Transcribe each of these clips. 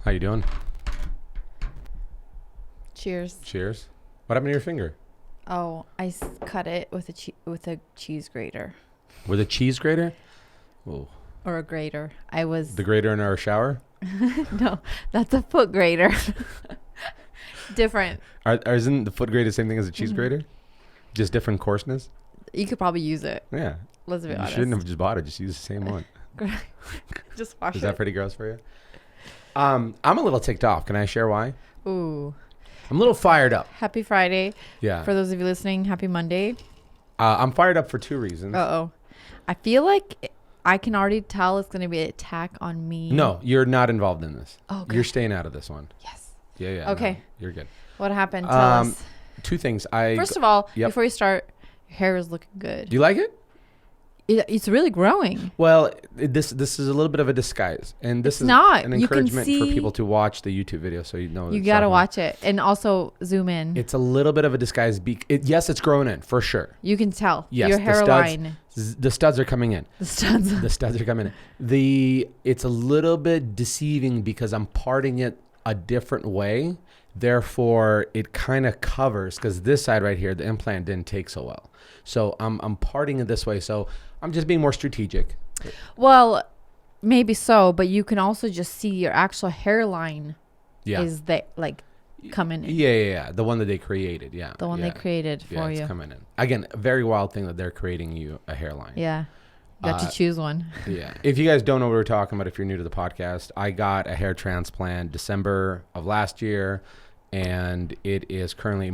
How you doing? Cheers. Cheers. What happened to your finger? Oh, I cut it with a cheese grater. With a cheese grater? Oh. Or a grater. I was... The grater in our shower? No, that's a foot grater. Different. Isn't the foot grater the same thing as a cheese grater? Just different coarseness? You could probably use it. Yeah. Let's be You honest. shouldn't have just bought it. Just use the same one. Just wash Is it. that pretty gross for you? I'm a little ticked off. Can I share why? Ooh. I'm a little fired up. Happy Friday. Yeah. For those of you listening, happy Monday. I'm fired up for two reasons. Uh-oh. I feel like I can already tell it's going to be an attack on me. No, you're not involved in this. Oh, okay. You're staying out of this one. Yes. Yeah. Okay. No, you're good. What happened? Tell us. Two things. First of all, Yep. before you start, your hair is looking good. Do you like it? It's really growing. Well, this is a little bit of a disguise, and this It's is not. an You can encouragement for see- people to watch the YouTube video, so you know. You it's got to not- watch it. And also zoom in. It's a little bit of a disguise. Yes, it's growing in for sure. You can tell. Yes, Your the hairline. The studs are coming in. The studs. The studs are coming in. It's a little bit deceiving because I'm parting it a different way. Therefore, it kind of covers because this side right here, the implant didn't take so well. So I'm parting it this way. So I'm just being more strategic. Well, maybe so, but you can also just see your actual hairline Yeah. is that like coming in. Yeah. The one that they created. Yeah. The one they created Yeah, for it's you. coming in. Again, a very wild thing that they're creating you a hairline. Yeah. You got to choose one. Yeah. If you guys don't know what we're talking about, if you're new to the podcast, I got a hair transplant December of last year, and it is currently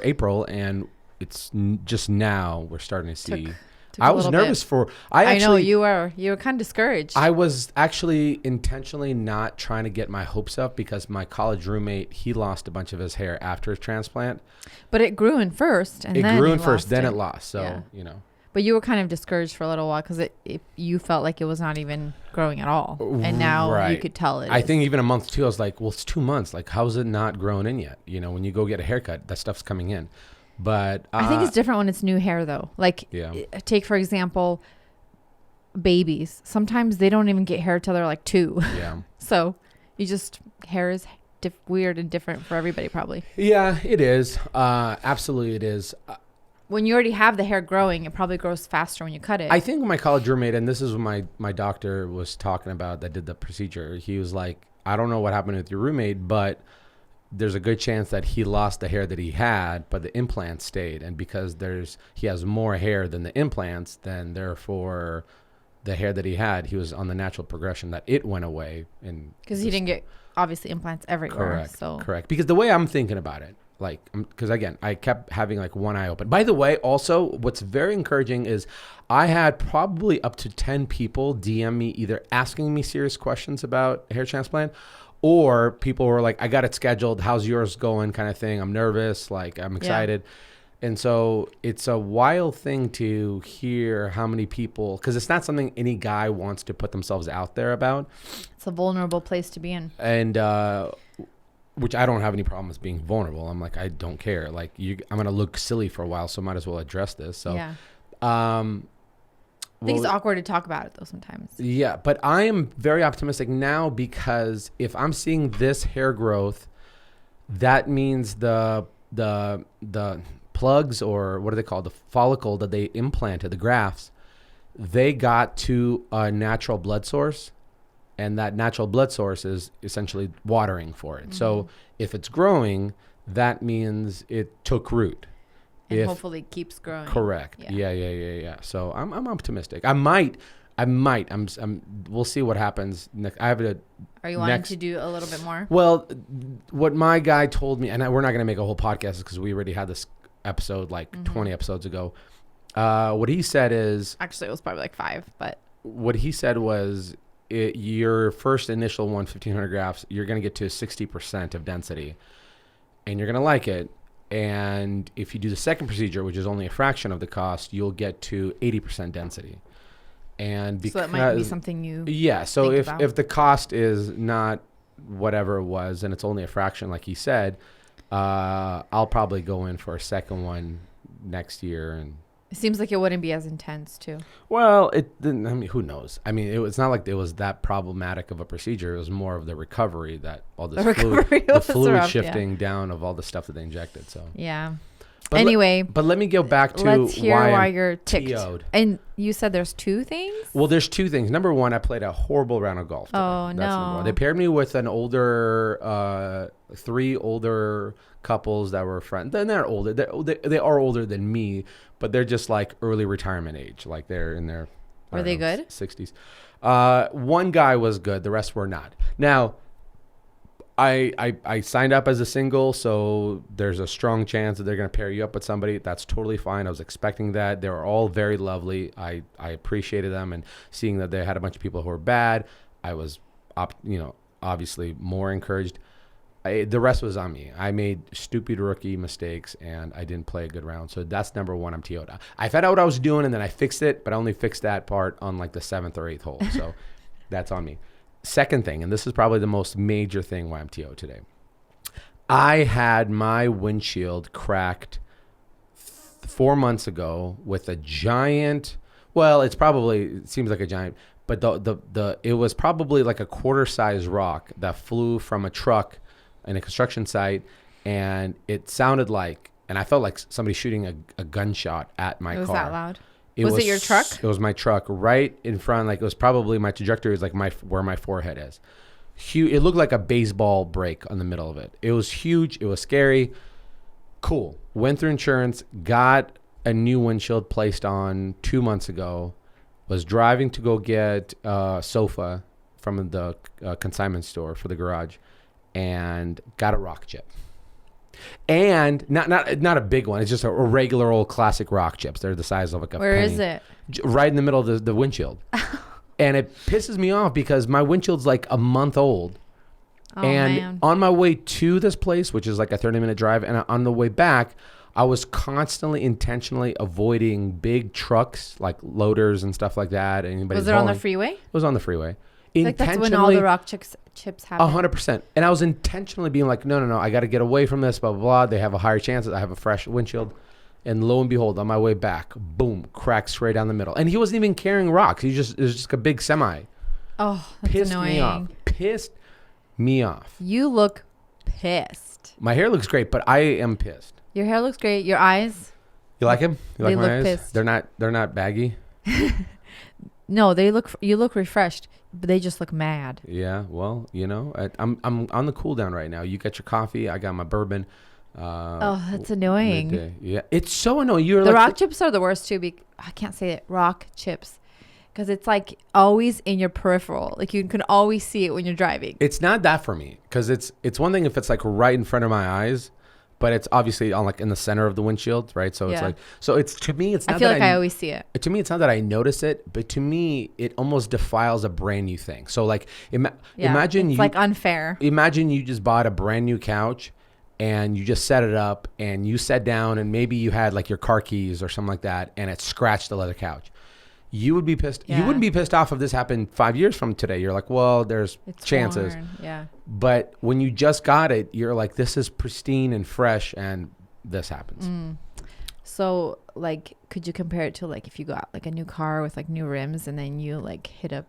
April, and it's just now we're starting to see. Took I a was little nervous bit. I know you were kind of discouraged. I was actually intentionally not trying to get my hopes up because my college roommate, he lost a bunch of his hair after his transplant. But it grew in first, and It then grew you in first, lost then it. it lost. So, Yeah. you know. But you were kind of discouraged for a little while because you felt like it was not even growing at all, and now you Right. could tell it. I is. think even a month too, I was like, well, it's 2 months. Like, how's it not grown in yet? You know, when you go get a haircut, that stuff's coming in. But I think it's different when it's new hair, though. Like, Yeah. take for example, babies. Sometimes they don't even get hair till they're like 2. yeah. So hair is weird and different for everybody, probably. Yeah, it is. Absolutely, it is. When you already have the hair growing, it probably grows faster when you cut it. I think my college roommate, and this is what my doctor was talking about that did the procedure. He was like, I don't know what happened with your roommate, but there's a good chance that he lost the hair that he had, but the implants stayed. And because he has more hair than the implants, then therefore the hair that he had, he was on the natural progression that it went away. Because he didn't get, obviously, implants everywhere. Correct. Because the way I'm thinking about it, like, because again, I kept having like one eye open. By the way, also, what's very encouraging is I had probably up to 10 people DM me either asking me serious questions about hair transplant, or people were like, I got it scheduled. How's yours going? Kind of thing. I'm nervous. Like, I'm excited. And so it's a wild thing to hear how many people, because it's not something any guy wants to put themselves out there about. It's a vulnerable place to be in. And, which I don't have any problems being vulnerable. I'm like, I don't care. Like, I'm going to look silly for a while, so might as well address this. So, yeah. I think it's awkward to talk about it, though, sometimes. Yeah, but I am very optimistic now because if I'm seeing this hair growth, that means the plugs, or what are they called? The follicle that they implanted, the grafts, they got to a natural blood source. And that natural blood source is essentially watering for it. Mm-hmm. So if it's growing, that means it took root. And hopefully keeps growing. Correct. Yeah. So I'm optimistic. We'll see what happens next. Are you wanting to do a little bit more? Well, what my guy told me, and we're not going to make a whole podcast because we already had this episode like 20 episodes ago. What he said is... Actually, it was probably like 5, but... What he said was... your first initial 1,500 grafts, you're going to get to 60% of density, and you're going to like it. And if you do the second procedure, which is only a fraction of the cost, you'll get to 80% density. And because, so that might be something you so think about. if the cost is not whatever it was, and it's only a fraction, like he said, I'll probably go in for a second one next year and It seems like it wouldn't be as intense too. Well, it didn't. I mean, who knows? I mean, it's not like it was that problematic of a procedure. It was more of the recovery that all this the fluid rough, shifting down of all the stuff that they injected. So yeah. But anyway, but let me go back to let's hear why I'm you're ticked. TO'd. And you said there's 2 things? Well, there's 2 things. Number one, I played a horrible round of golf today. Oh, That's number no. one. They paired me with an older, 3 older couples that were friends. They're older. They are older than me, but they're just like early retirement age. Like they're in their Were they good? 60s. One guy was good. The rest were not. Now, I signed up as a single, so there's a strong chance that they're going to pair you up with somebody. That's totally fine. I was expecting that. They were all very lovely. I appreciated them, and seeing that they had a bunch of people who were bad, I was, obviously more encouraged. The rest was on me. I made stupid rookie mistakes, and I didn't play a good round. So that's number one. I'm TO'd. I found out what I was doing, and then I fixed it, but I only fixed that part on like the 7th or 8th hole. So that's on me. Second thing, and this is probably the most major thing why I'm TO today. I had my windshield cracked 4 months ago with a giant, well, it seems like a giant, but it was probably like a quarter size rock that flew from a truck in a construction site, and it sounded like, and I felt like somebody shooting a gunshot at my car. It was that loud? Was it your truck? It was my truck right in front. Like it was probably my trajectory is like where my forehead is. Huge. It looked like a baseball break on the middle of it. It was huge. It was scary. Cool. Went through insurance. Got a new windshield placed on 2 months ago. Was driving to go get a sofa from the consignment store for the garage, and got a rock chip. And not a big one. It's just a regular old classic rock chips. They're the size of like a Where penny. is it? Right in the middle of the windshield. And it pisses me off because my windshield's like a month old. Oh, and man. on my way to this place, which is like a 30-minute drive, and on the way back, I was constantly intentionally avoiding big trucks like loaders and stuff like that. Was it on the freeway? It was on the freeway. Like that's when all the rock chips happen. 100%. And I was intentionally being like, no, I got to get away from this, blah, blah, blah. They have a higher chance that I have a fresh windshield. And lo and behold, on my way back, boom, cracked straight down the middle. And he wasn't even carrying rocks. It was just a big semi. Oh, that's Pissed annoying. me off. Pissed me off. You look pissed. My hair looks great, but I am pissed. Your hair looks great. Your eyes? You like him? You like They my look eyes? pissed. They're not baggy. No, you look refreshed, but they just look mad. Yeah, well, I'm on the cool down right now. You got your coffee, I got my bourbon. That's annoying. Midday. Yeah, it's so annoying. The rock chips are the worst too. I can't say it. Rock chips, because it's like always in your peripheral. Like you can always see it when you're driving. It's not that for me, because it's one thing if it's like right in front of my eyes, but it's obviously on like in the center of the windshield, right? So it's like, it's to me, it's not I feel that like I always see it. To me, it's not that I notice it, but to me, it almost defiles a brand new thing. So like, imagine it's like unfair. Imagine you just bought a brand new couch, and you just set it up, and you sat down, and maybe you had like your car keys or something like that, and it scratched the leather couch. You would be pissed. Yeah. You wouldn't be pissed off if this happened 5 years from today. You're like, well, there's chances. Worn. Yeah. But when you just got it, you're like, this is pristine and fresh, and this happens. So, like, could you compare it to like if you got like a new car with like new rims, and then you like hit a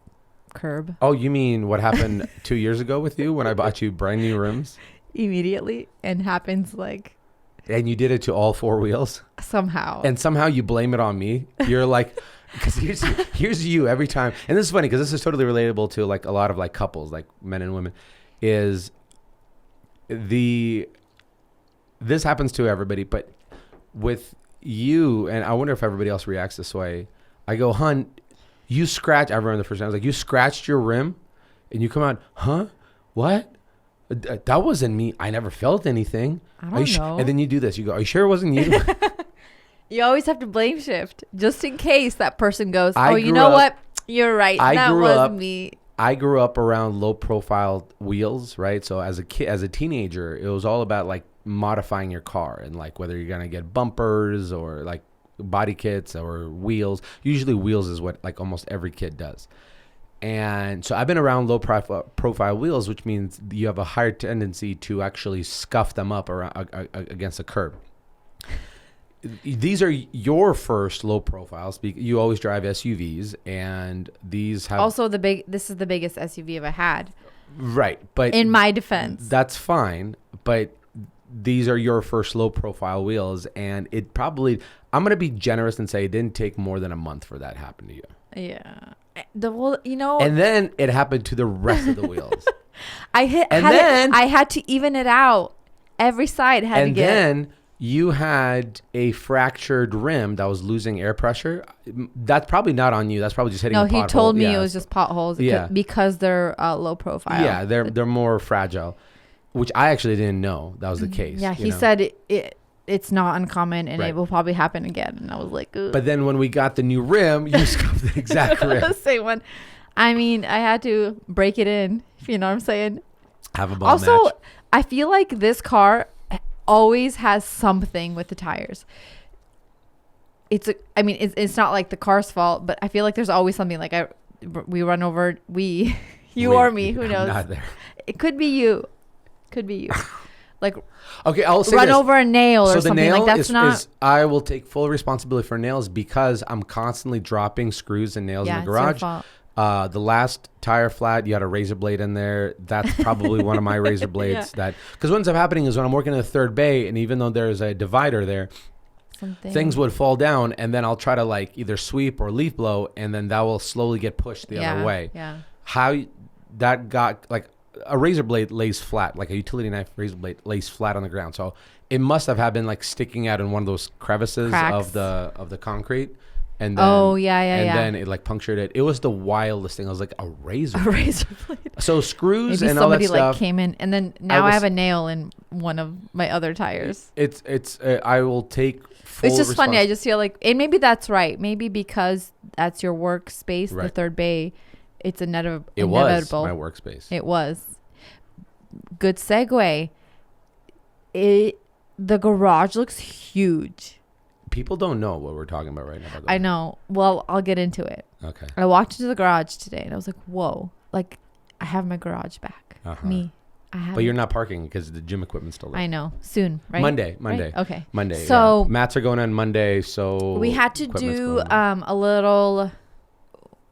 curb? Oh, you mean what happened 2 years ago with you when I bought you brand new rims? Immediately, and happens like And you did it to all 4 wheels? somehow. And somehow you blame it on me. You're like, because here's you every time. And this is funny because this is totally relatable to like a lot of like couples, like men and women, is this happens to everybody, but with you, and I wonder if everybody else reacts this way. I go, hun, you scratch. I remember the first time I was like, you scratched your rim, and you come out, huh? What? That wasn't me. I never felt anything. I don't know. And then you do this. You go, are you sure it wasn't you? You always have to blame shift just in case that person goes, what? What? You're right. That was me. I grew up around low profile wheels, right? So as a kid, as a teenager, it was all about like modifying your car and like whether you're going to get bumpers or like body kits or wheels. Usually wheels is what like almost every kid does. And so I've been around low profile wheels, which means you have a higher tendency to actually scuff them up around against a curb. these are your first low profiles. You always drive SUVs, and these have Also, this is the biggest SUV I've had. right. But In my defense, that's fine. But these are your first low profile wheels, and it probably, I'm going to be generous and say it didn't take more than a month for that to happen to you. yeah. The whole, And then it happened to the rest of the wheels. I had to even it out. Every side had to And get. then you had a fractured rim that was losing air pressure. That's probably not on you. That's probably just hitting No, a pothole. he told me Yeah. it was just potholes. Yeah. Because they're low profile. Yeah, they're more fragile, which I actually didn't know that was the case. Yeah, you he know? said it's not uncommon and Right. it will probably happen again. And I was like, ugh. But then when we got the new rim, you scuffed the exact rim. The same one. I mean, I had to break it in. If you know what I'm saying. Have a ball Also, match. I feel like this car always has something with the tires. It's not like the car's fault, but I feel like there's always something. Like we run over you or me, who I'm knows? not there. It could be you. Could be you. Like Okay, I'll say run this. over a nail or So the something. nail Like that's is I will take full responsibility for nails because I'm constantly dropping screws and nails in the it's your garage. fault. The last tire flat, you had a razor blade in there. That's probably one of my razor blades. Yeah. Because what ends up happening is when I'm working in the third bay, and even though there's a divider there, Something. things would fall down, and then I'll try to like either sweep or leaf blow, and then that will slowly get pushed the other way. Yeah. That got like a razor blade lays flat, like a utility knife razor blade lays flat on the ground. So it must have been like sticking out in one of those crevices Cracks. of the concrete. And then, and then it like punctured it. It was the wildest thing. I was like, a razor. A razor blade. So screws Maybe and all that somebody stuff. like came in, and then now I was- have a nail in one of my other tires. It's I will take full It's just funny. I respons- just feel like, and maybe that's right. Maybe because that's your workspace, the Right. third bay, it's It was inevitable. my workspace. It was. Good segue. The garage looks huge. People don't know what we're talking about right now. by the I way. know. Well, I'll get into it. Okay. I walked into the garage today and I was like, whoa, like I have my garage back. Uh-huh. Me. I have But it. you're not parking because the gym equipment's still there. I know. Soon, right? Monday. Right? Okay. Monday. So- yeah. Mats are going on Monday, so We had to equipment's do going on. a little,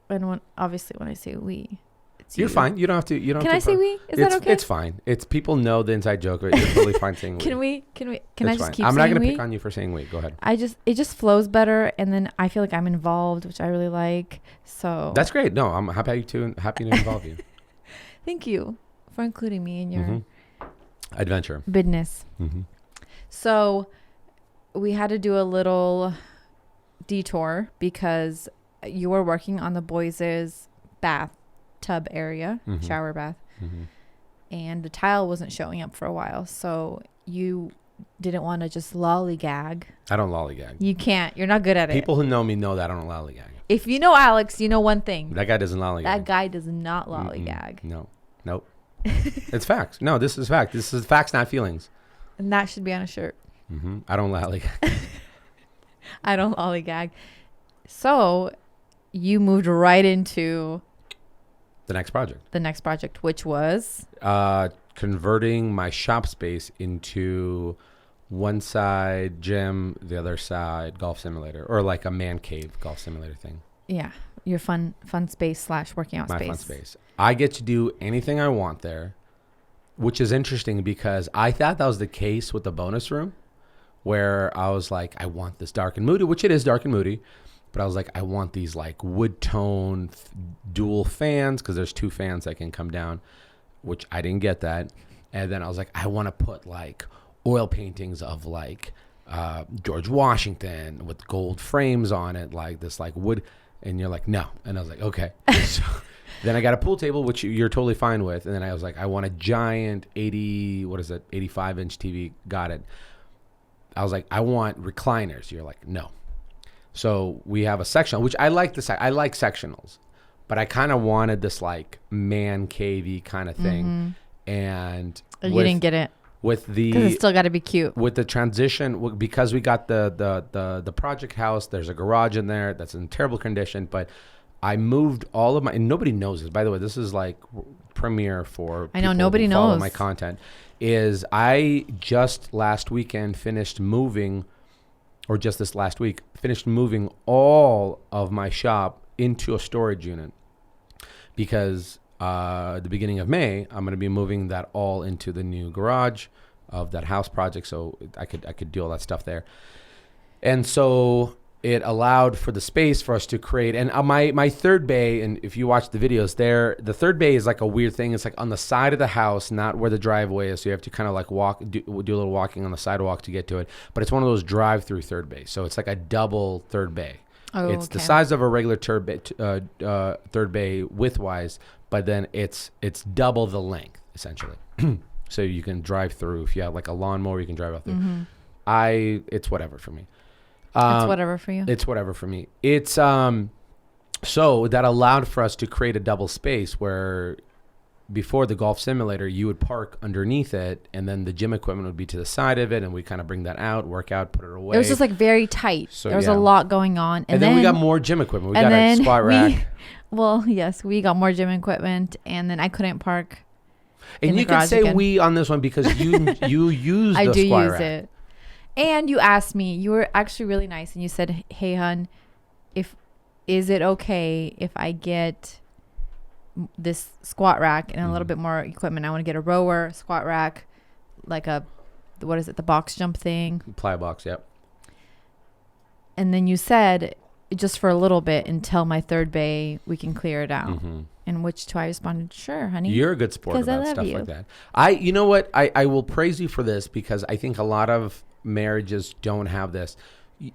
and obviously when I say we, it's You're you. fine. You don't have to. You don't. Can have I to say park. we? Is that okay? It's fine. It's people know the inside joke. But you're totally fine saying we. Can we? Can It's I just fine. keep I'm saying not gonna we? pick on you for saying we. Go ahead. It just flows better, and then I feel like I'm involved, which I really like. So That's great. No, I'm happy to involve you. thank you for including me in your Mhm. Adventure. business. Mm-hmm. So we had to do a little detour because you were working on the boys' bathtub area, Mhm. shower bath, Mm-hmm. and the tile wasn't showing up for a while. So you didn't want to just lollygag. I don't lollygag. You can't. You're not good at People who know me know that I don't lollygag. it. If you know Alex, you know one thing. That guy doesn't lollygag. That guy does not Mm-mm. lollygag. No. Nope. It's facts. No, this is fact. This is facts, not feelings. And that should be on a shirt. Mm-hmm. I don't lollygag. I don't lollygag. So you moved right into The next project. the next project, which was Converting my shop space into one side gym, the other side golf simulator, or like a man cave golf simulator thing. your fun space / working out My space. fun space. I get to do anything I want there, which is interesting because I thought that was the case with the bonus room, where I was like, I want this dark and moody, which it is dark and moody, but I was like, I want these like wood tone dual fans because there's 2 fans that can come down, which I didn't get that. And then I was like, I want to put like oil paintings of like George Washington with gold frames on it, like this like wood. And you're like, no. And I was like, okay. So then I got a pool table, which you're totally fine with. And then I was like, I want a giant 85-inch TV. Got it. I was like, I want recliners. You're like, no. So we have a sectional, which I like I like sectionals, but I kind of wanted this like man cavey kind of thing. And You didn't get it with because the it's still got to be cute. with the transition, because we got the project house, there's a garage in there that's in terrible condition, but I moved all of my, and nobody knows this, by the way, this is like premiere for I know, people nobody who follow knows. my content, is I just last weekend finished moving or just this last week, finished moving all of my shop into a storage unit because at the beginning of May, I'm going to be moving that all into the new garage of that house project. So I could do all that stuff there. And so it allowed for the space for us to create. And my third bay, and if you watch the videos there, the third bay is like a weird thing. It's like on the side of the house, not where the driveway is. So you have to kind of like do a little walking on the sidewalk to get to it. But it's one of those drive-through third bays. So it's like a double third bay. Oh, it's the size of a regular third bay width-wise, but then it's double the length, essentially. So you can drive through. If you have like a lawnmower, you can drive out through. Mm-hmm. It's whatever for me. It's whatever for you. It's whatever for me. It's so that allowed for us to create a double space where before the golf simulator, you would park underneath it, and then the gym equipment would be to the side of it, and we kind of bring that out, work out, put it away. It was just like very tight. So, there was a lot going on. And then we got more gym equipment. We got a squat rack. Well, yes, we got more gym equipment, and then I couldn't park. And you can say we on this one because you use the squat rack. I do use it. And you asked me, you were actually really nice, and you said, "Hey, hun, is it okay if I get this squat rack and a little bit more equipment? I want to get a rower, squat rack, like the box jump thing, ply box, yep." And then you said, "Just for a little bit until my third bay, we can clear it out." Mm-hmm. In which to I responded, "Sure, honey. You're a good sport about stuff like that." You know what? I will praise you for this because I think a lot of marriages don't have this.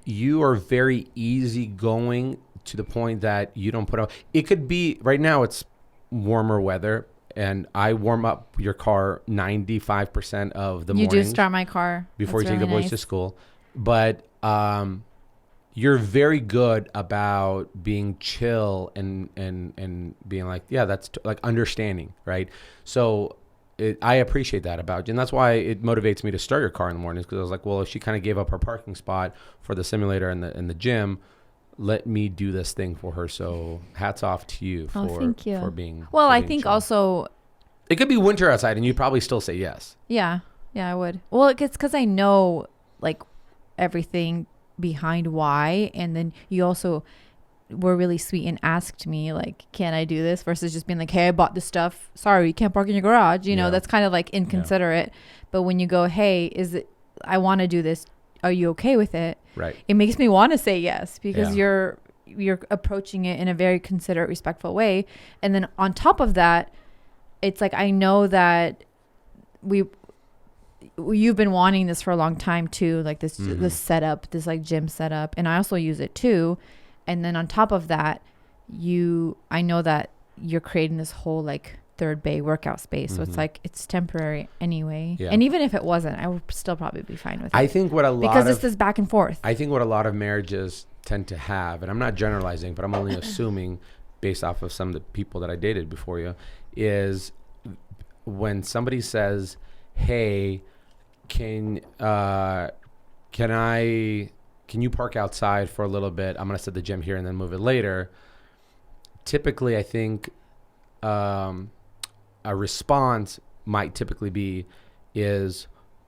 You are very easygoing to the point that you don't put out. It could be right now. It's warmer weather, and I warm up your car 95% of the morning. You do start my car before you take the boys to school, but you're very good about being chill and being like, yeah, that's like understanding, right? So I appreciate that about you. And that's why it motivates me to start your car in the mornings, because I was like, well, if she kind of gave up her parking spot for the simulator and the gym, let me do this thing for her. So hats off to you for being well. For I being think chill. Also it could be winter outside and you'd probably still say yes. Yeah, I would. Well, it's because I know like everything behind why, and then you also were really sweet and asked me like, can I do this, versus just being like, hey, I bought this stuff, sorry, you can't park in your garage, you know. That's kind of like inconsiderate. But when you go, hey, I want to do this, are you okay with it, right, it makes me want to say yes, because you're approaching it in a very considerate, respectful way. And then on top of that, it's like, I know that you've been wanting this for a long time too, like this this setup, this like gym setup, and I also use it too. And then on top of that, I know that you're creating this whole like third bay workout space. So it's like, it's temporary anyway. Yeah. And even if it wasn't, I would still probably be fine with it. I think because this is back and forth. I think what a lot of marriages tend to have, and I'm not generalizing, but I'm only assuming based off of some of the people that I dated before you, is when somebody says, hey, can you park outside for a little bit? I'm going to set the gym here and then move it later. Typically, I think a response might typically be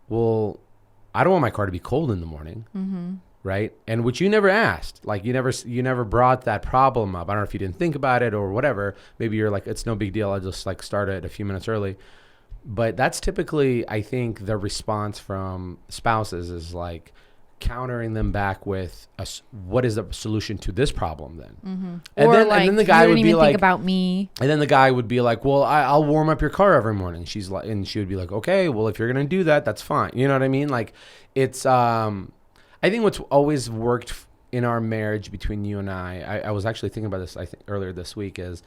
well, I don't want my car to be cold in the morning, right? And which you never asked. Like you never brought that problem up. I don't know if you didn't think about it or whatever. Maybe you're like, it's no big deal. I'll just like start it a few minutes early. But that's typically, I think, the response from spouses is like countering them back with what is the solution to this problem then? And then the guy would be like, think about me. And then the guy would be like, well, I'll warm up your car every morning. She would be like, okay, well, if you're going to do that, that's fine. You know what I mean? Like it's, I think what's always worked in our marriage between you and I was actually thinking about this, I think earlier this week is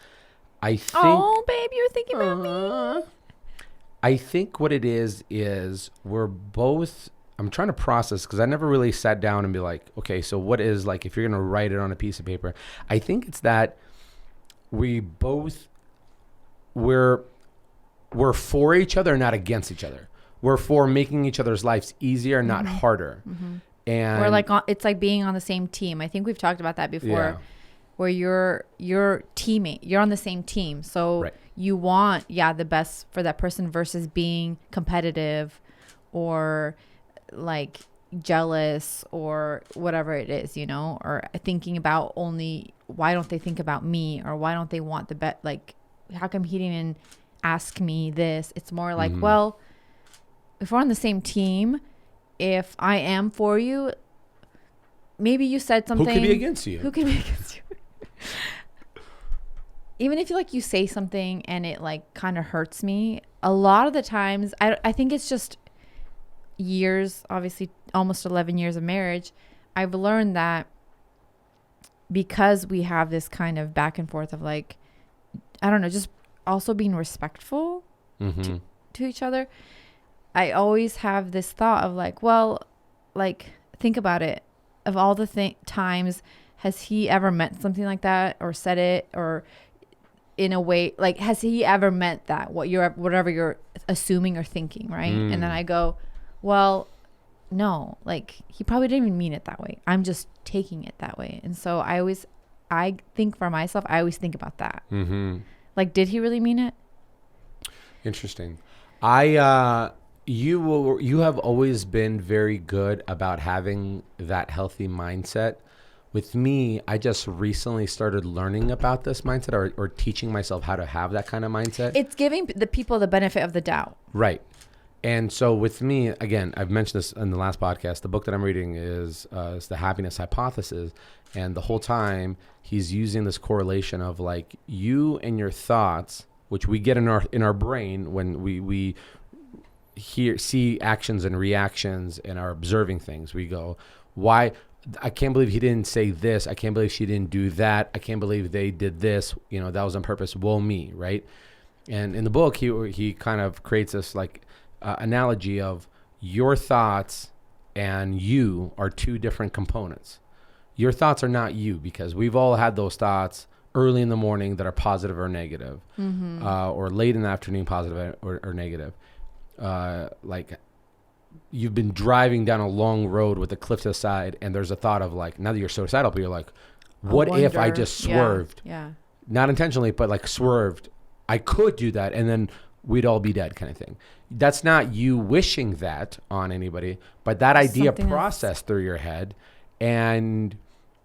oh, babe, you're thinking about me. I think what it is we're both, I'm trying to process because I never really sat down and be like, okay, so what is like, if you're going to write it on a piece of paper, I think it's that we're for each other, not against each other. We're for making each other's lives easier, not harder. And we're like, it's like being on the same team. I think we've talked about that before, where you're teammate, you're on the same team. So you want, the best for that person versus being competitive or like jealous or whatever it is, you know, or thinking about only why don't they think about me, or why don't they want the bet, like how come he didn't even ask me this. It's more like, well, if we're on the same team, if I am for you, maybe you said something. Who could be against you? Who could be against you? Even if you say something and it like kind of hurts me, a lot of the times, I think it's just years, obviously almost 11 years of marriage. I've learned that because we have this kind of back and forth of like, I don't know, just also being respectful to each other. I always have this thought of like, well, like think about it. Of all the times, has he ever meant something like that or said it, or in a way, like, has he ever meant that, whatever you're assuming or thinking, right? And then I go, well, no, like he probably didn't even mean it that way. I'm just taking it that way. And so I think for myself, I always think about that. Like, did he really mean it? Interesting. You have always been very good about having that healthy mindset. With me, I just recently started learning about this mindset or teaching myself how to have that kind of mindset. It's giving the people the benefit of the doubt. Right. And so with me, again, I've mentioned this in the last podcast. The book that I'm reading is The Happiness Hypothesis. And the whole time he's using this correlation of like you and your thoughts, which we get in our brain when we see actions and reactions and are observing things. We go, why? I can't believe he didn't say this. I can't believe she didn't do that. I can't believe they did this. You know, that was on purpose. Woe me, right? And in the book, he kind of creates this like analogy of your thoughts and you are two different components. Your thoughts are not you, because we've all had those thoughts early in the morning that are positive or negative, or late in the afternoon, positive or negative. Like you've been driving down a long road with a cliff to the side, and there's a thought of like, now that you're suicidal, but you're like, what if I just swerved? Yeah. Not intentionally, but like swerved. I could do that, and then we'd all be dead, kind of thing. That's not you wishing that on anybody, but that idea processed through your head, and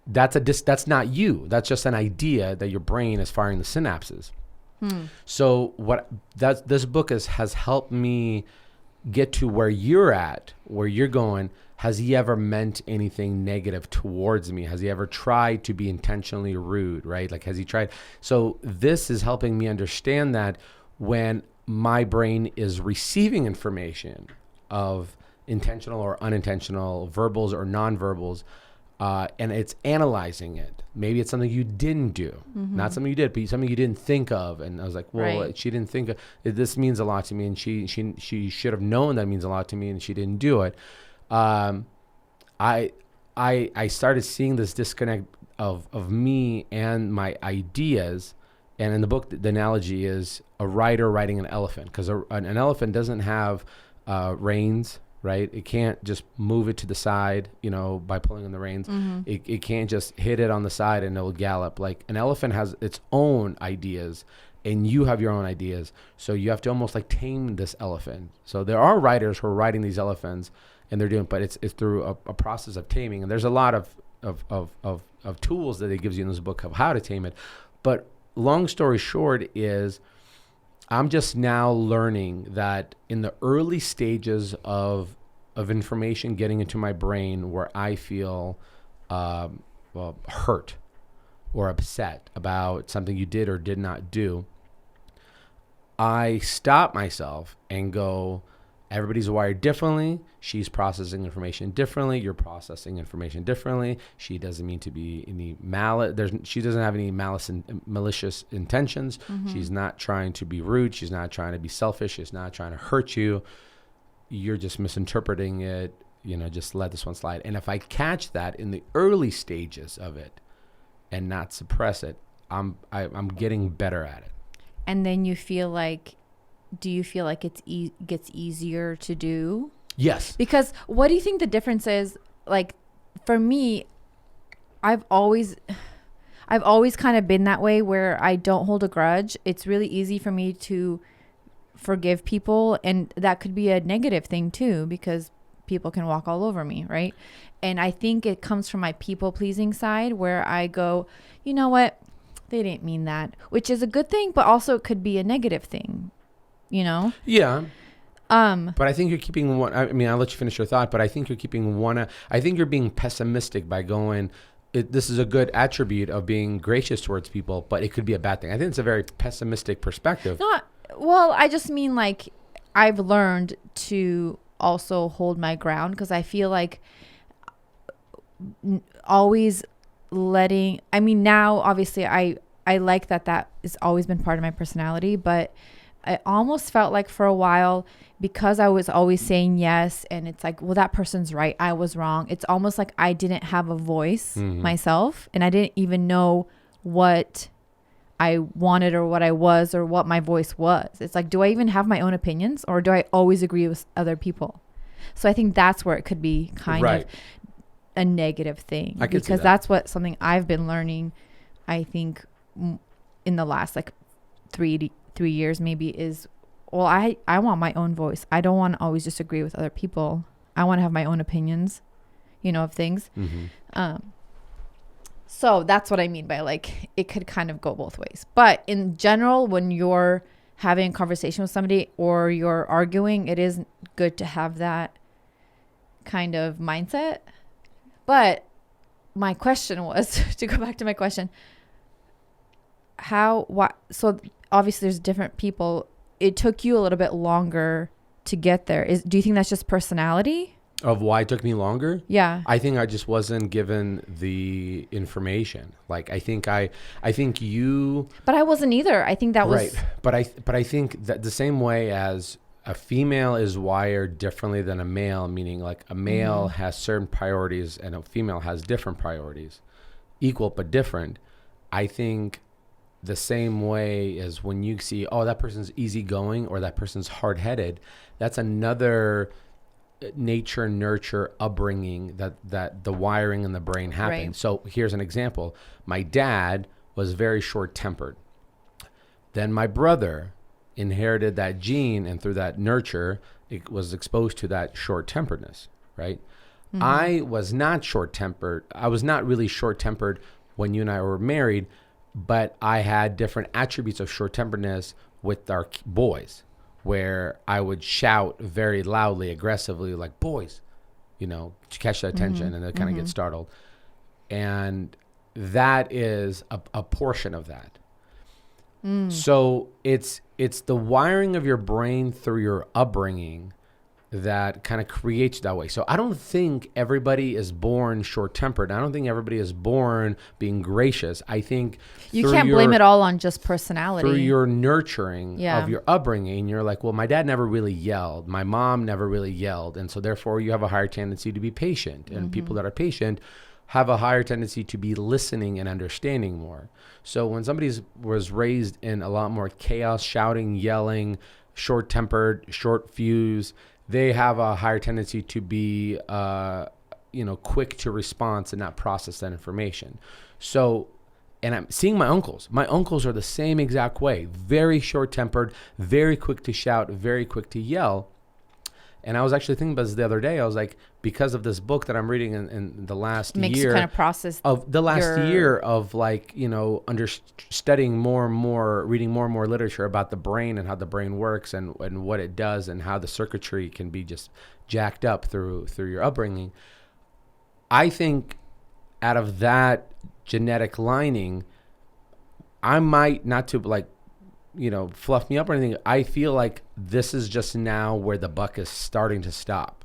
that's not you. That's just an idea that your brain is firing the synapses. So this book has helped me get to where you're at, where you're going. Has he ever meant anything negative towards me? Has he ever tried to be intentionally rude, right? Like, has he tried? So this is helping me understand that when my brain is receiving information of intentional or unintentional, verbals or nonverbals, and it's analyzing it. Maybe it's something you didn't do, not something you did, but something you didn't think of. And I was like, well, she didn't think of it. This means a lot to me, and she should have known that means a lot to me, and she didn't do it. I started seeing this disconnect of me and my ideas. And in the book, the analogy is a rider riding an elephant, because an elephant doesn't have reins, right? It can't just move it to the side, by pulling on the reins. It can't just hit it on the side and it'll gallop. Like an elephant has its own ideas, and you have your own ideas. So you have to almost like tame this elephant. So there are riders who are riding these elephants, and they're doing, but it's through a process of taming. And there's a lot of tools that it gives you in this book of how to tame it. But long story short is, I'm just now learning that in the early stages of information getting into my brain where I feel hurt or upset about something you did or did not do, I stop myself and go, everybody's wired differently. She's processing information differently. You're processing information differently. She doesn't mean to be any malice. She doesn't have any malice and malicious intentions. She's not trying to be rude. She's not trying to be selfish. She's not trying to hurt you. You're just misinterpreting it. Just let this one slide. And if I catch that in the early stages of it and not suppress it, I'm getting better at it. And then you feel like, do you feel like it gets easier to do? Yes. Because what do you think the difference is? Like, for me, I've always kind of been that way, where I don't hold a grudge. It's really easy for me to forgive people, and that could be a negative thing too, because people can walk all over me, right? And I think it comes from my people pleasing side where I go, you know what? They didn't mean that, which is a good thing, but also it could be a negative thing, you know? Yeah. But I think you're keeping one. I mean, I'll let you finish your thought, but I think you're keeping one. I think you're being pessimistic by going, this is a good attribute of being gracious towards people, but it could be a bad thing. I think it's a very pessimistic perspective. Well, I just mean like I've learned to also hold my ground because I feel like always letting, I mean, now obviously I like that has always been part of my personality, but I almost felt like for a while because I was always saying yes and it's like, well, that person's right, I was wrong. It's almost like I didn't have a voice myself and I didn't even know what I wanted or what I was or what my voice was. It's like, do I even have my own opinions or do I always agree with other people? So I think that's where it could be kind of a negative thing because that's what something I've been learning, I think in the last like 3 years maybe is, well, I want my own voice. I don't want to always just agree with other people. I want to have my own opinions, you know, of things. So that's what I mean by like, it could kind of go both ways. But in general, when you're having a conversation with somebody or you're arguing, it is good to have that kind of mindset. But my question was, to go back to my question, so obviously there's different people. It took you a little bit longer to get there. Do you think that's just personality? Of why it took me longer? Yeah. I think I just wasn't given the information. Like I think you. But I wasn't either. I think that was right. But I think that the same way as a female is wired differently than a male, meaning like a male has certain priorities and a female has different priorities, equal but different. I think the same way as when you see, oh, that person's easygoing or that person's hard-headed, that's another nature, nurture, upbringing that the wiring in the brain happens. Right. So here's an example. My dad was very short-tempered. Then my brother inherited that gene, and through that nurture, it was exposed to that short-temperedness, right? I was not short-tempered. I was not really short-tempered when you and I were married, but I had different attributes of short-temperedness with our boys, where I would shout very loudly, aggressively, like, boys, you know, to catch their attention, and they kind of get startled. And that is a portion of that. So it's the wiring of your brain through your upbringing that kind of creates that way. So I don't think everybody is born short-tempered. I don't think everybody is born being gracious. I think you can't blame it all on just personality. Through your nurturing of your upbringing, you're like, well, my dad never really yelled. My mom never really yelled. And so therefore you have a higher tendency to be patient. And people that are patient have a higher tendency to be listening and understanding more. So when somebody was raised in a lot more chaos, shouting, yelling, short-tempered, short fuse, they have a higher tendency to be, quick to response and not process that information. So, and I'm seeing my uncles. My uncles are the same exact way. Very short-tempered, very quick to shout, very quick to yell. And I was actually thinking about this the other day. I was like, because of this book that I'm reading in the last year. Makes you kind of process of the last year of like, studying more and more, reading more and more literature about the brain and how the brain works and what it does and how the circuitry can be just jacked up through your upbringing. I think out of that genetic lining, I might, not to like, fluff me up or anything, I feel like this is just now where the buck is starting to stop.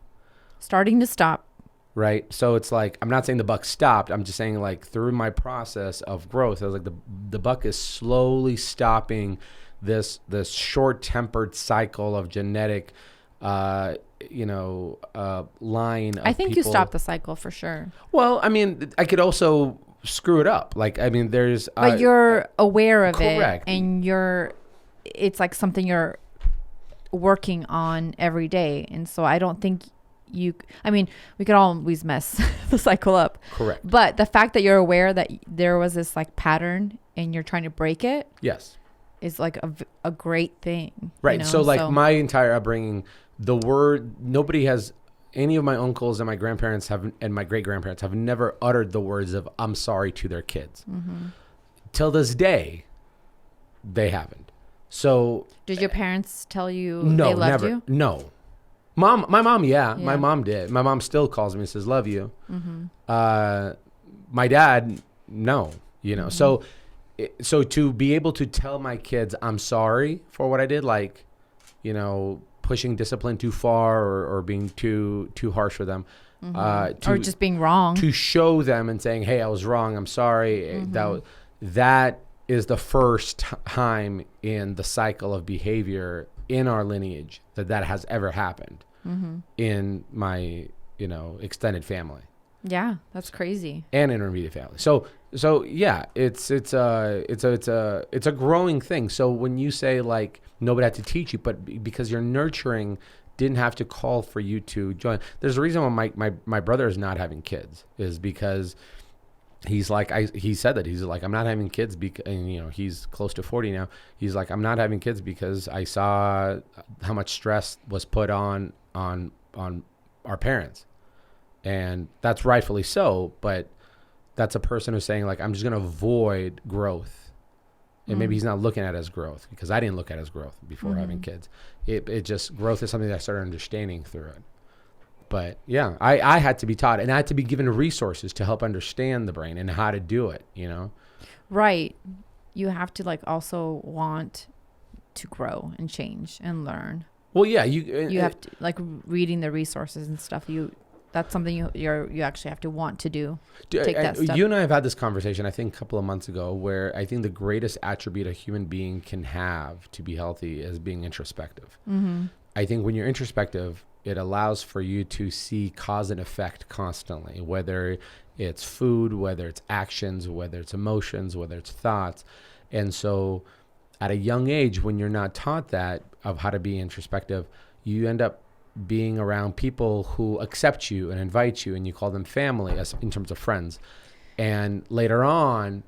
Right? So it's like, I'm not saying the buck stopped. I'm just saying like through my process of growth, I was like the buck is slowly stopping this short-tempered cycle of genetic, line of I think people. You stopped the cycle for sure. Well, I mean, I could also screw it up. Like, I mean, there's... But you're aware of correct. It, and it's like something you're working on every day. And so I don't think we could always mess the cycle up. Correct. But the fact that you're aware that there was this like pattern and you're trying to break it... Yes. ...is like a great thing. Right. So like my entire upbringing, the word... Nobody has... any of my uncles and my grandparents and my great grandparents have never uttered the words of "I'm sorry" to their kids. Till this day, they haven't. So did your parents tell you no, they loved never. you? No. My mom, yeah. My Yeah. mom did. My mom still calls me and says, "Love you." My dad, no. So to be able to tell my kids I'm sorry for what I did, like, pushing discipline too far or being too harsh with them, Or just being wrong. to show them and saying, "Hey, I was wrong. I'm sorry." That is the first time in the cycle of behavior in our lineage that has ever happened in my, extended family. Yeah, that's crazy. And intermediate family. So yeah, it's a growing thing. So when you say like nobody had to teach you, but because you're nurturing didn't have to call for you to join. There's a reason why my brother is not having kids is because he's like, he said that he's like, I'm not having kids because, and he's close to 40 now. He's like, I'm not having kids because I saw how much stress was put on our parents. And that's rightfully so, but that's a person who's saying like, I'm just going to avoid growth. And maybe he's not looking at it as growth because I didn't look at it as growth before having kids. It just, growth is something that I started understanding through it. But yeah, I had to be taught and I had to be given resources to help understand the brain and how to do it, Right. You have to like also want to grow and change and learn. Well, yeah, You have to like reading the resources and stuff. That's something you actually have to want to do. Take that step. You and I have had this conversation, I think, a couple of months ago, where I think the greatest attribute a human being can have to be healthy is being introspective. I think when you're introspective, it allows for you to see cause and effect constantly, whether it's food, whether it's actions, whether it's emotions, whether it's thoughts. And so at a young age, when you're not taught that of how to be introspective, you end up being around people who accept you and invite you and you call them family as in terms of friends. And later on,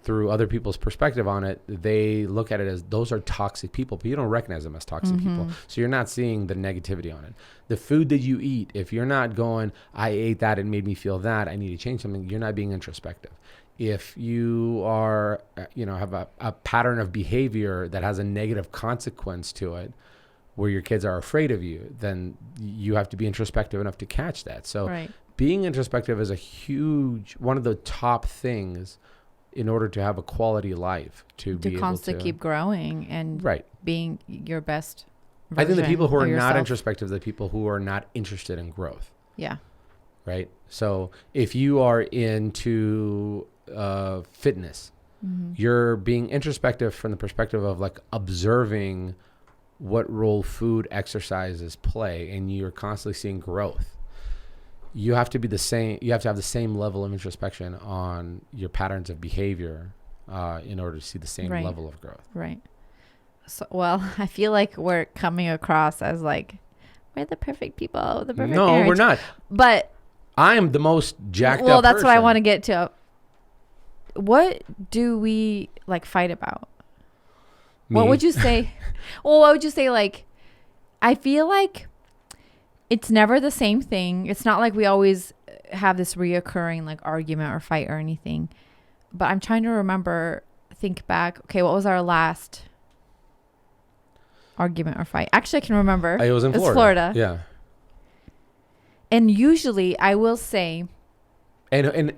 through other people's perspective on it, they look at it as those are toxic people, but you don't recognize them as toxic people. So you're not seeing the negativity on it. The food that you eat, if you're not going, I ate that, it made me feel that, I need to change something, you're not being introspective. If you are, have a pattern of behavior that has a negative consequence to it, where your kids are afraid of you, then you have to be introspective enough to catch that. So being introspective is one of the top things in order to have a quality life, to be able to constantly keep growing and being your best version. I think the people who are not introspective are the people who are not interested in growth. Yeah. Right. So if you are into fitness, you're being introspective from the perspective of like observing what role food, exercises play, and you're constantly seeing growth. You have to be the same. You have to have the same level of introspection on your patterns of behavior in order to see the same level of growth. Right. So, well, I feel like we're coming across as like we're the perfect people, the perfect No, marriage. we're not. But I am the most jacked up. Well, that's person. what I want to get to. What do we like fight about? Me? What would you say? Well, what would you say? Like, I feel like it's never the same thing. It's not like we always have this reoccurring like argument or fight or anything. But I'm trying to think back. Okay, what was our last argument or fight? Actually, I can remember. It was in Florida. Florida. Yeah. And usually I will say. And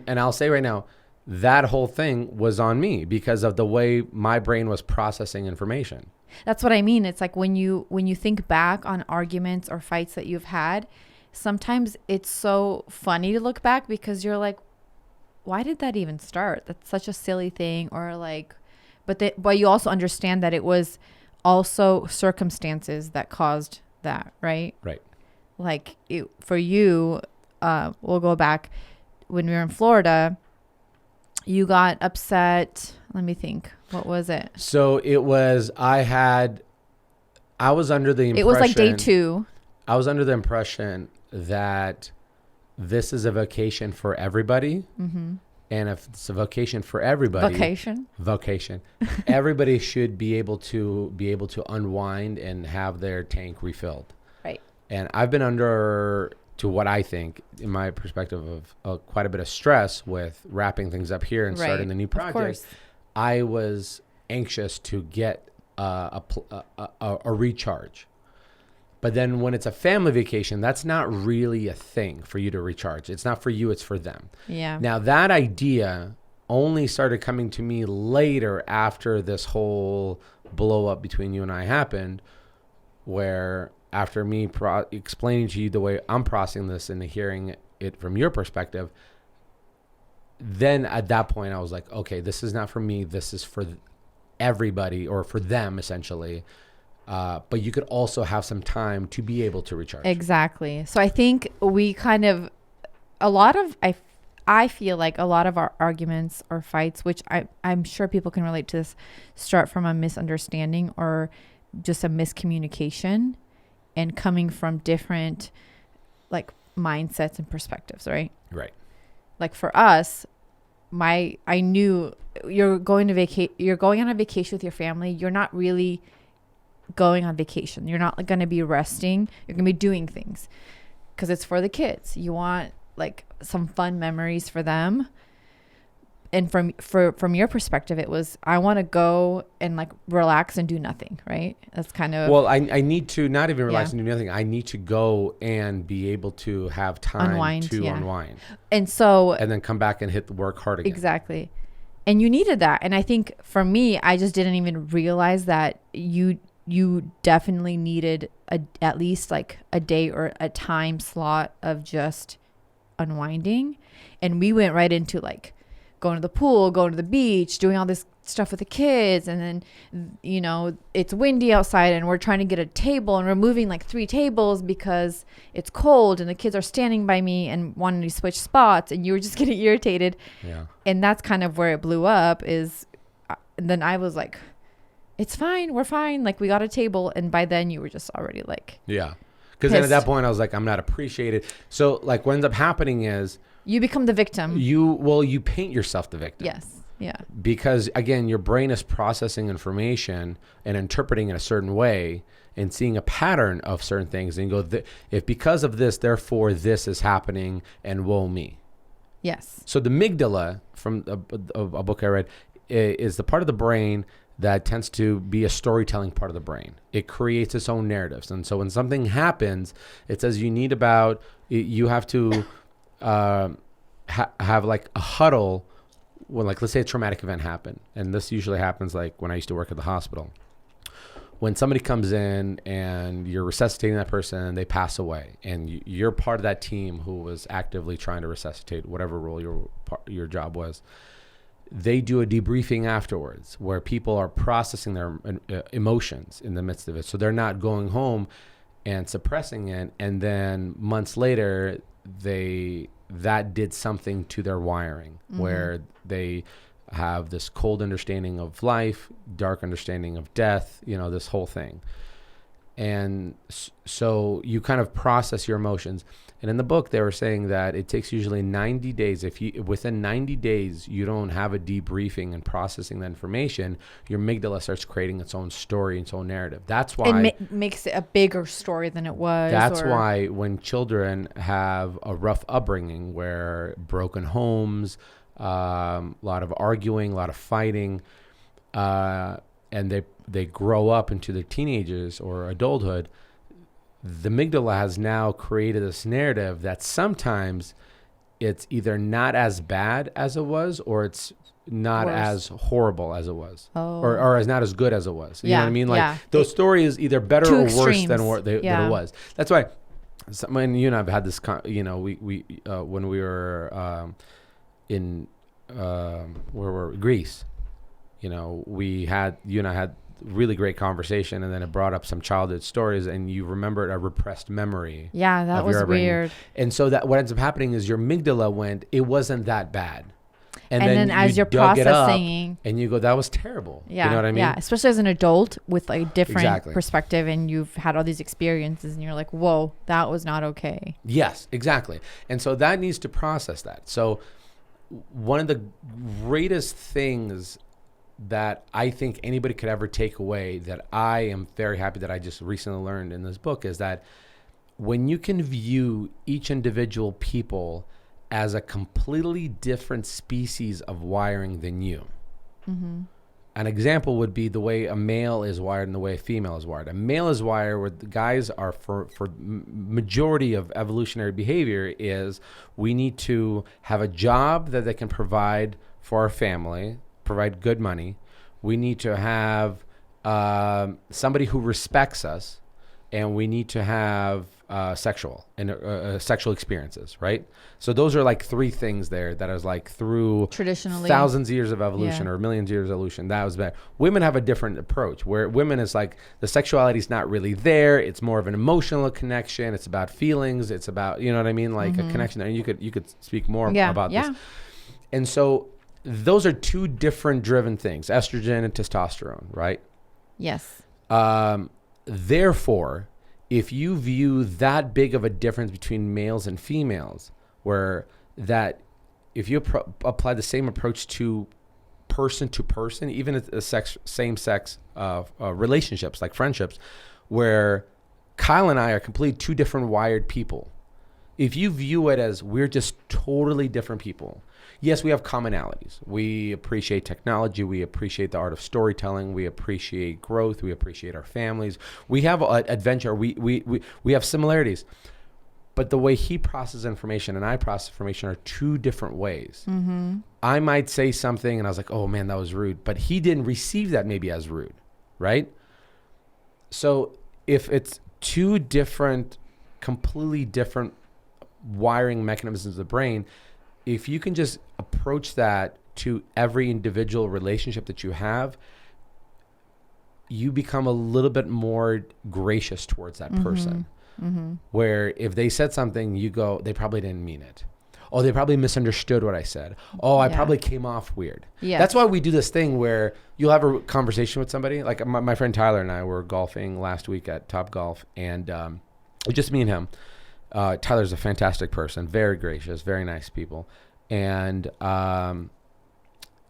I'll say right now, that whole thing was on me because of the way my brain was processing information. That's what I mean. It's like when you think back on arguments or fights that you've had, sometimes it's so funny to look back because you're like, why did that even start? That's such a silly thing. Or like, but you also understand that it was also circumstances that caused that, right? Right. Like for you, we'll go back when we were in Florida. You got upset. Let me think. What was it? So it was, I was under the impression. It was like day 2. I was under the impression that this is a vacation for everybody. Mm-hmm. And if it's a vacation for everybody. Vocation. Everybody should be able to unwind and have their tank refilled. Right. And I've been under, to what I think, in my perspective, of quite a bit of stress with wrapping things up here and starting the new project. I was anxious to get a recharge. But then when it's a family vacation, that's not really a thing for you to recharge. It's not for you, it's for them. Yeah. Now, that idea only started coming to me later after this whole blow up between you and I happened, where after me explaining to you the way I'm processing this and hearing it from your perspective, then at that point I was like, okay, this is not for me. This is for everybody, or for them essentially. But you could also have some time to be able to recharge. Exactly. So I think we kind of, I feel like a lot of our arguments or fights, which I'm sure people can relate to this, start from a misunderstanding or just a miscommunication and coming from different like mindsets and perspectives, right? Right. Like for us, I knew you're going on a vacation with your family. You're not really going on vacation. You're not going to be resting. You're going to be doing things because it's for the kids. You want like some fun memories for them. And from your perspective, it was, I want to go and like relax and do nothing, right? That's kind of... Well, I need to not even relax and do nothing. I need to go and be able to have time to unwind. And so... And then come back and hit the work hard again. Exactly. And you needed that. And I think for me, I just didn't even realize that you definitely needed at least like a day or a time slot of just unwinding. And we went right into like going to the pool, going to the beach, doing all this stuff with the kids. And then, you know, it's windy outside and we're trying to get a table and we're moving like 3 tables because it's cold and the kids are standing by me and wanting to switch spots and you were just getting irritated. Yeah. And that's kind of where it blew up is, and then I was like, it's fine. We're fine. Like we got a table. And by then you were just already like, yeah. Because then at that point I was like, I'm not appreciated. So like what ends up happening is you become the victim. You paint yourself the victim. Yes. Yeah. Because again, your brain is processing information and interpreting it a certain way and seeing a pattern of certain things. And you go, if because of this, therefore this is happening and woe me. Yes. So the amygdala from a book I read is the part of the brain that tends to be a storytelling part of the brain. It creates its own narratives. And so when something happens, it says you have to have like a huddle when, like, let's say a traumatic event happened. And this usually happens like when I used to work at the hospital. When somebody comes in and you're resuscitating that person and they pass away and you're part of that team who was actively trying to resuscitate whatever role your job was, they do a debriefing afterwards where people are processing their emotions in the midst of it. So they're not going home and suppressing it. And then months later, that did something to their wiring where they have this cold understanding of life, dark understanding of death, this whole thing. And so you kind of process your emotions. And in the book, they were saying that it takes usually 90 days. If within 90 days, you don't have a debriefing and processing the information, your amygdala starts creating its own story, its own narrative. That's why it makes it a bigger story than it was. That's why when children have a rough upbringing where broken homes, a lot of arguing, a lot of fighting, and they grow up into their teenagers or adulthood, the amygdala has now created this narrative that sometimes it's either not as bad as it was or it's not as horrible as it was or as not as good as it was. You know what I mean? Like those stories either better or worse than it was. That's why when you and I have had this, we when we were in where were we? Greece, you and I had really great conversation, and then it brought up some childhood stories, and you remembered a repressed memory. Yeah, that was weird. And so that what ends up happening is your amygdala went, it wasn't that bad. And then as you're processing, and you go, that was terrible. Yeah, you know what I mean? Yeah, especially as an adult with a different perspective, and you've had all these experiences, and you're like, whoa, that was not okay. Yes, exactly. And so that needs to process that. So one of the greatest things that I think anybody could ever take away that I am very happy that I just recently learned in this book is that when you can view each individual people as a completely different species of wiring than you. An example would be the way a male is wired and the way a female is wired. A male is wired where the guys are for majority of evolutionary behavior is we need to have a job that they can provide for our family, provide good money. We need to have somebody who respects us, and we need to have sexual experiences, right? So those are like three things there that is like through Traditionally. thousands of years of evolution Yeah. or millions of years of evolution. That was better. Women have a different approach where women is like the sexuality is not really there. It's more of an emotional connection. It's about feelings. It's about, you know what I mean? Like a connection. And you could speak more about this. And so those are two different driven things, estrogen and testosterone, right? Yes. Therefore, if you view that big of a difference between males and females, where that if you apply the same approach to person, even same sex relationships like friendships, where Kyle and I are completely two different wired people. If you view it as we're just totally different people, yes, we have commonalities. We appreciate technology. We appreciate the art of storytelling. We appreciate growth. We appreciate our families. We have adventure. We have similarities. But the way he processes information and I process information are two different ways. I might say something and I was like, oh man, that was rude. But he didn't receive that maybe as rude, right? So if it's two different, completely different wiring mechanisms of the brain, if you can just approach that to every individual relationship that you have, you become a little bit more gracious towards that person. Where if they said something, you go, they probably didn't mean it. Oh, they probably misunderstood what I said. Oh, I probably came off weird. Yeah. That's why we do this thing where you'll have a conversation with somebody. Like my friend Tyler and I were golfing last week at Top Golf, and just me and him. Tyler's a fantastic person, very gracious, very nice people. And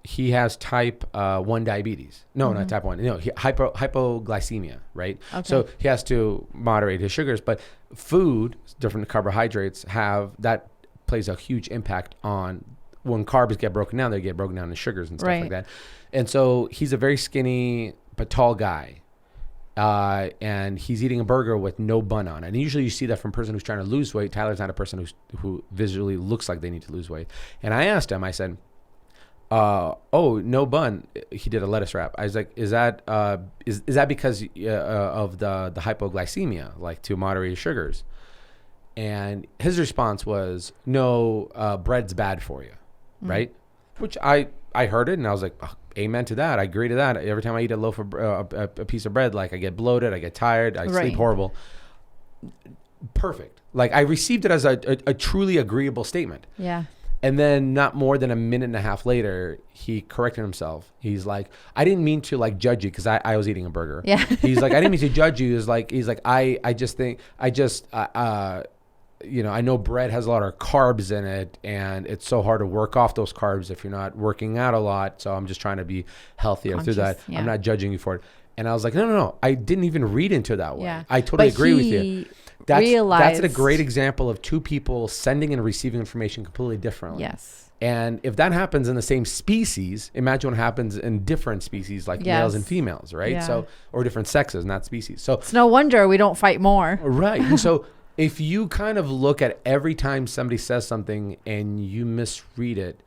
he has type 1 diabetes. No, not type 1. No, hypoglycemia, right? Okay. So he has to moderate his sugars. But food, different carbohydrates, that plays a huge impact on when carbs get broken down, they get broken down in sugars and stuff like that. And so he's a very skinny but tall guy. And he's eating a burger with no bun on it. And usually you see that from a person who's trying to lose weight. Tyler's not a person who visually looks like they need to lose weight. And I asked him, I said, oh, no bun. He did a lettuce wrap. I was like, is that because of the hypoglycemia, like to moderate your sugars? And his response was, no, bread's bad for you, right? Which I heard it and I was like, oh, amen to that. I agree to that. Every time I eat a loaf of a piece of bread, like I get bloated, I get tired, I sleep horrible. Perfect. Like I received it as a truly agreeable statement. Yeah. And then not more than a minute and a half later, he corrected himself. He's like, I didn't mean to like judge you because I was eating a burger. Yeah. He's like, I didn't mean to judge you. He's like, I know bread has a lot of carbs in it and it's so hard to work off those carbs if you're not working out a lot. So I'm just trying to be healthier through that. Yeah. I'm not judging you for it. And I was like, no. I didn't even read into it that way. Yeah. I totally agree with you. That's a great example of two people sending and receiving information completely differently. Yes. And if that happens in the same species, imagine what happens in different species like males and females, right? Yeah. So, or different sexes, not species. So it's no wonder we don't fight more. Right. And so if you kind of look at every time somebody says something and you misread it,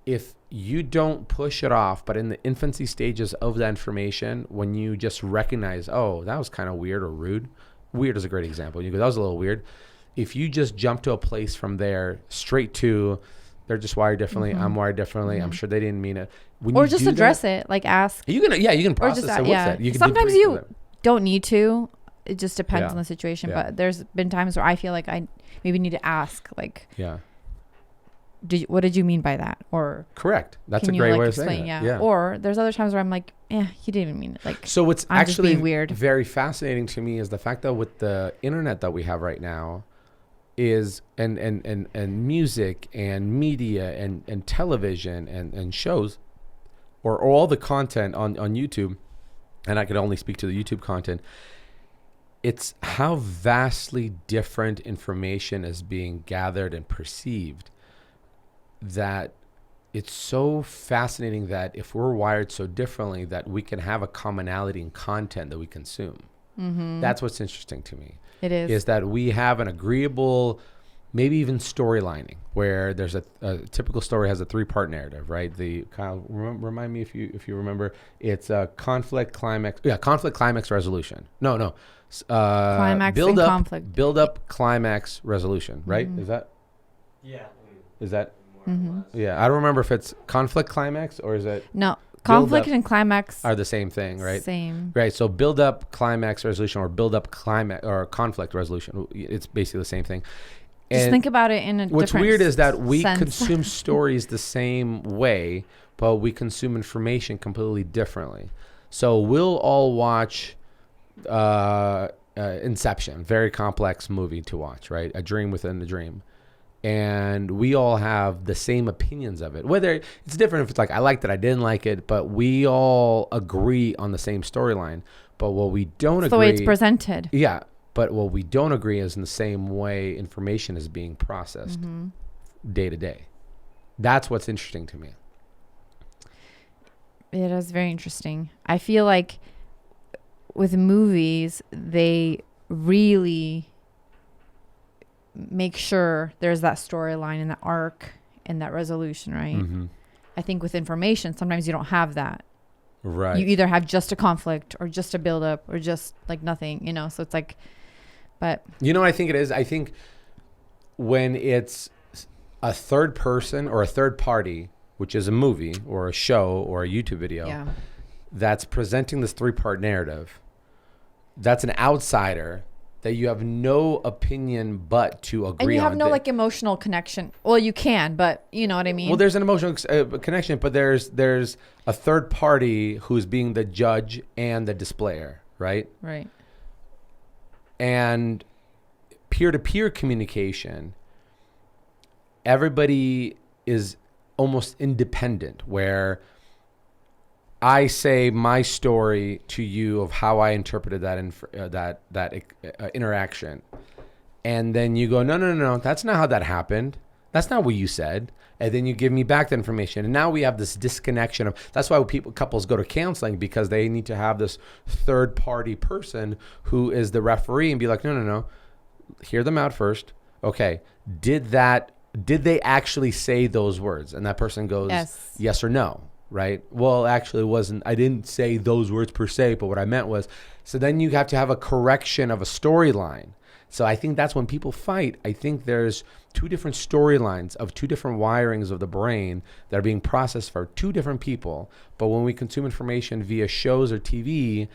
if you don't push it off, but in the infancy stages of that information, when you just recognize, oh, that was kind of weird or rude. Weird is a great example. You go, that was a little weird. If you just jump to a place from there straight to, they're just wired differently. I'm wired differently. I'm sure they didn't mean it. When Or you just do address that, it, like ask. you can process it with that. You can Sometimes debrief you with it. don't need to. It just depends Yeah. on the situation. Yeah. But there's been times where I feel like I maybe need to ask, like, Yeah. what did you mean by that? Or Correct. That's a can you, great like, way of explain? saying it. Yeah. Or there's other times where I'm like, he didn't mean it. Like, So what's I'm just actually being weird. very fascinating to me is the fact that with the internet that we have right now is and music and media and television and shows or all the content on YouTube, and I could only speak to the YouTube content, it's how vastly different information is being gathered and perceived, that it's so fascinating that if we're wired so differently, that we can have a commonality in content that we consume. That's what's interesting to me. It Is that we have an agreeable, maybe even storyliner, where there's a typical story has a 3-part narrative, right? The Kyle, remind me if you remember, it's a conflict, climax, resolution. No, Climax build and up, conflict. build up, climax, resolution, right? Is that Mm-hmm. yeah? I don't remember if it's conflict, climax, or is it No, conflict up and climax are the same thing, right? Same. Right. So build up, climax, resolution, or build up, climax, or conflict, resolution. It's basically the same thing. Just And think about it in a what's different weird is that we sense. consume stories the same way, but we consume information completely differently. So we'll all watch Inception, very complex movie to watch, right? A dream within a dream. And we all have the same opinions of it. Whether it's different if it's like I liked it, I didn't like it, but we all agree on the same storyline. But what we don't It's agree, the way it's presented. yeah. But what we don't agree is in the same way information is being processed day to day. That's what's interesting to me. It is very interesting. I feel like with movies, they really make sure there's that storyline and that arc and that resolution, right? I think with information, sometimes you don't have that. Right. You either have just a conflict or just a buildup or just like nothing, you know? So it's like, but You know what I think it is? I think when it's a third person or a third party, which is a movie or a show or a YouTube video, yeah. that's presenting this 3-part narrative, that's an outsider that you have no opinion but to agree on. And you have no like emotional connection. Well, you can, but you know what I mean? Well, there's an emotional connection, but there's a third party who's being the judge and the displayer, right? Right. And peer-to-peer communication, everybody is almost independent, where I say my story to you of how I interpreted that interaction, and then you go, no, that's not how that happened. That's not what you said. And then you give me back the information, and now we have this disconnection of. That's why couples go to counseling, because they need to have this third party person who is the referee and be like, no, hear them out first. Okay, did they actually say those words? And that person goes, yes or no. Right? Well, actually, I didn't say those words per se, but what I meant was, so then you have to have a correction of a storyline. So I think that's when people fight. I think there's 2 different storylines of 2 different wirings of the brain that are being processed for 2 different people. But when we consume information via shows or TV,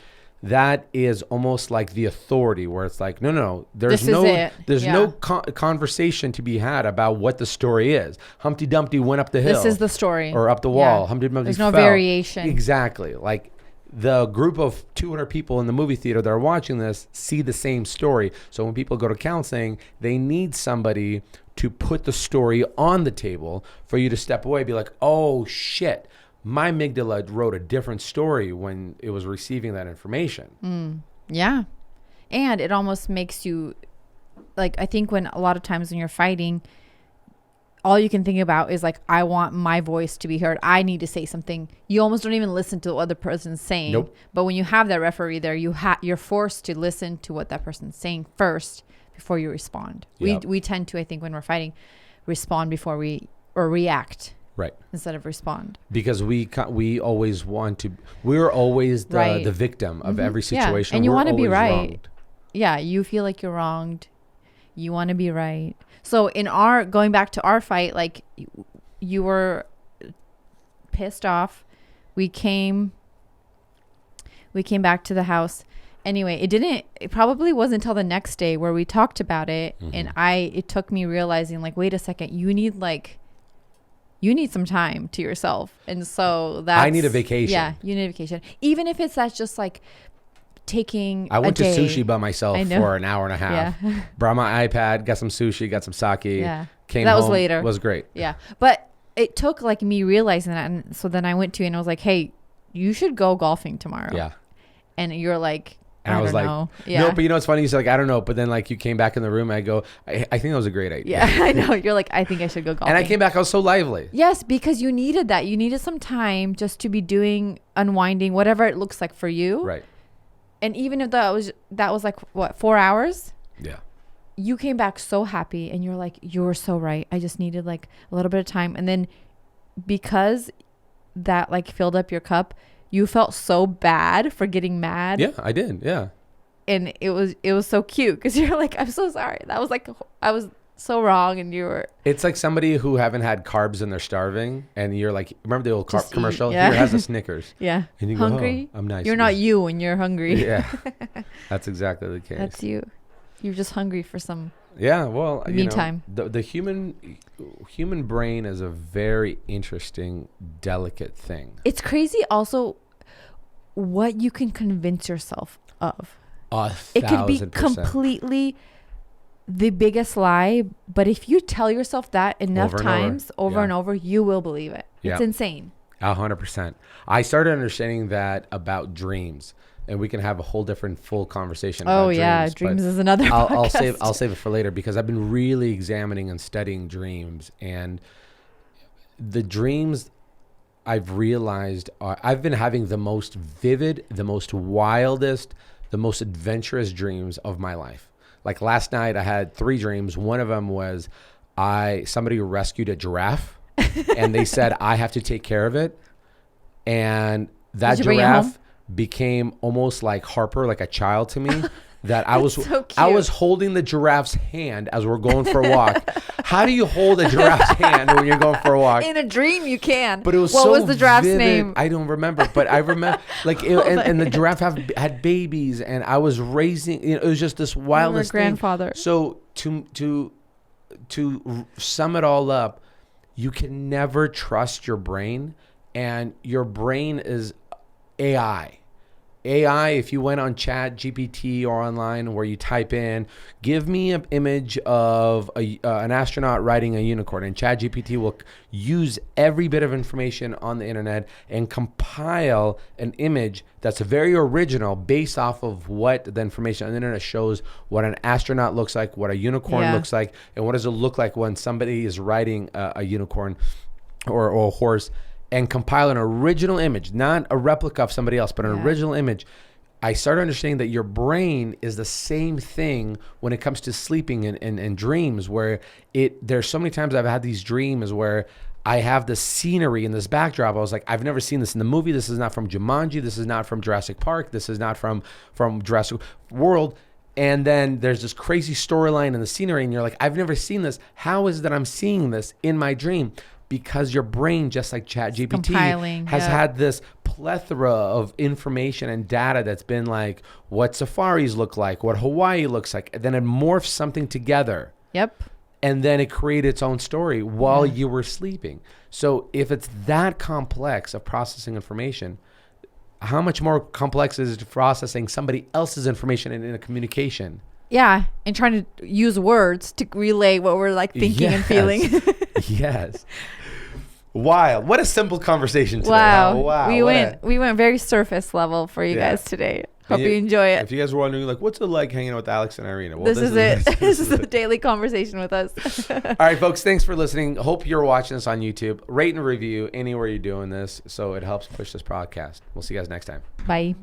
that is almost like the authority, where it's like, no, there's no conversation to be had about what the story is. Humpty Dumpty went up the hill. This is the story. Or up the wall. Humpty Dumpty There's fell. no variation. Exactly. Like the group of 200 people in the movie theater that are watching this see the same story. So when people go to counseling, they need somebody to put the story on the table for you to step away and be like, oh shit, my amygdala wrote a different story when it was receiving that information. Yeah. And it almost makes you, like, I think when a lot of times when you're fighting, all you can think about is like, I want my voice to be heard. I need to say something. You almost don't even listen to what the other person's saying. Nope. But when you have that referee there, you're forced to listen to what that person's saying first before you respond. Yep. We tend to, I think, when we're fighting, respond before we react. Right. Instead of respond. Because we always want to, we're always the victim of every situation. Yeah. And you want to be right. Wronged. Yeah. You feel like you're wronged. You want to be right. So going back to our fight, like you were pissed off. We came back to the house. Anyway, it probably wasn't until the next day where we talked about it. And it took me realizing, like, wait a second, you need some time to yourself. And so I need a vacation. Yeah, you need a vacation. Even if that's just like taking I went a day. to sushi by myself for an hour and a half. Yeah. Brought my iPad, got some sushi, got some sake. Yeah. Came that home. was later. Was great. Yeah. But it took like me realizing that. And so then I went to you and I was like, hey, you should go golfing tomorrow. Yeah. And you're like, And I was don't like, know. Yeah. no, but you know what's funny? He's like, I don't know. But then like you came back in the room and I go, I think that was a great idea. Yeah, I know. You're like, I think I should go golfing. And I came back, I was so lively. Yes, because you needed that. You needed some time just to be doing unwinding, whatever it looks like for you. Right. And even if that was like what, 4 hours? Yeah. You came back so happy and you're like, you're so right. I just needed like a little bit of time. And then because that like filled up your cup, you felt so bad for getting mad. Yeah, I did. Yeah. And it was so cute because you're like, I'm so sorry. That was like, I was so wrong. And you were. It's like somebody who haven't had carbs and they're starving. And you're like, remember the old Just commercial? eat, yeah. Here has a Snickers. Yeah. And you Hungry? go, oh, I'm nice. You're not you when you're hungry. Yeah. That's exactly the case. That's you. You're just hungry for some. Yeah, well, Me time. The human brain is a very interesting, delicate thing. It's crazy also what you can convince yourself of. 1,000%. It could be completely the biggest lie, but if you tell yourself that enough times over and over, you will believe it. It's insane. 100%. I started understanding that about dreams. And we can have a whole different full conversation about dreams. Oh yeah, dreams is another podcast. I'll save it for later because I've been really examining and studying dreams, and the dreams I've realized I've been having the most vivid, the most wildest, the most adventurous dreams of my life. Like last night I had 3 dreams. One of them was somebody rescued a giraffe and they said I have to take care of it, and that giraffe became almost like Harper, like a child to me. That I was so I was holding the giraffe's hand as we're going for a walk. How do you hold a giraffe's hand when you're going for a walk? In a dream you can. But it was what so was the giraffe's vivid. Name? I don't remember, but I remember like and the giraffe had babies, and I was raising. It was just this wildest grandfather. Thing. So to sum it all up, you can never trust your brain, and your brain is AI. If you went on ChatGPT or online where you type in, give me an image of an astronaut riding a unicorn, and ChatGPT will use every bit of information on the internet and compile an image that's very original based off of what the information on the internet shows what an astronaut looks like, what a unicorn looks like, and what does it look like when somebody is riding a unicorn or a horse. And compile an original image, not a replica of somebody else, but an original image. I started understanding that your brain is the same thing when it comes to sleeping and dreams, where there's so many times I've had these dreams where I have the scenery in this backdrop. I was like, I've never seen this in the movie. This is not from Jumanji. This is not from Jurassic Park. This is not from Jurassic World. And then there's this crazy storyline in the scenery, and you're like, I've never seen this. How is it that I'm seeing this in my dream? Because your brain, just like ChatGPT, has had this plethora of information and data that's been like what safaris look like, what Hawaii looks like. And then it morphs something together. Yep. And then it created its own story while you were sleeping. So if it's that complex of processing information, how much more complex is it processing somebody else's information in a communication? Yeah, and trying to use words to relay what we're like thinking and feeling. Yes. Wild. What a simple conversation today. Wow. We went very surface level for you guys today. Hope you enjoy it. If you guys were wondering, like, what's it like hanging out with Alex and Irina? Well, this is it. This is the daily conversation with us. All right, folks. Thanks for listening. Hope you're watching us on YouTube. Rate and review anywhere you're doing this, so it helps push this podcast. We'll see you guys next time. Bye.